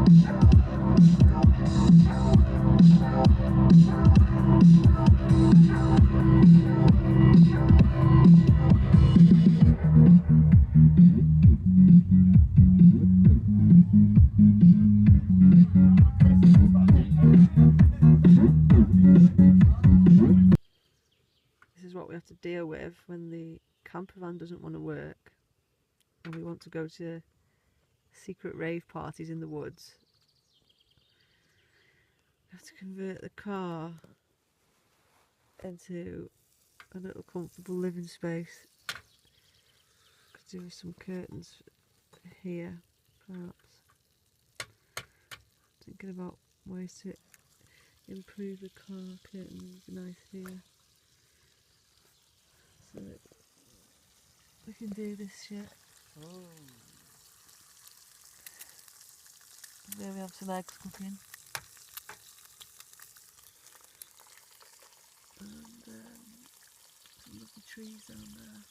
This is what we have to deal with when the camper van doesn't want to work and we want to go to secret rave parties in the woods. We have to convert the car into a little comfortable living space. Could do with some curtains here, perhaps. Thinking about ways to improve the car curtains nice here, so that we can do this shit. Oh. There we have some eggs cooking. And some lovely trees down there.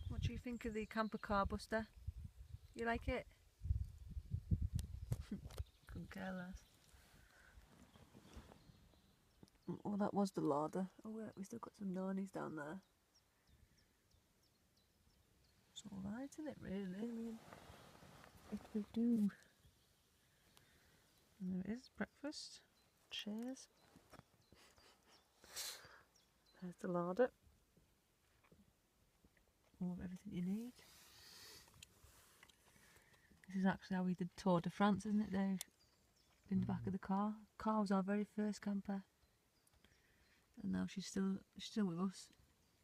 What do you think of the camper car, Buster? You like it? Couldn't care less. Well, that was the larder. Oh wait, we still got some nannies down there. It's alright, isn't it, really? I mean, it will do. And there it is, breakfast. Cheers. There's the larder. All of everything you need. This is actually how we did Tour de France, isn't it, Dave? In the back of the car. Car was our very first camper. And now she's still with us.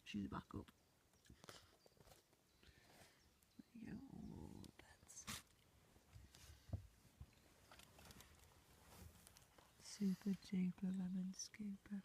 She's a backup. There you go. Oh, beds. Super duper lemon scooper.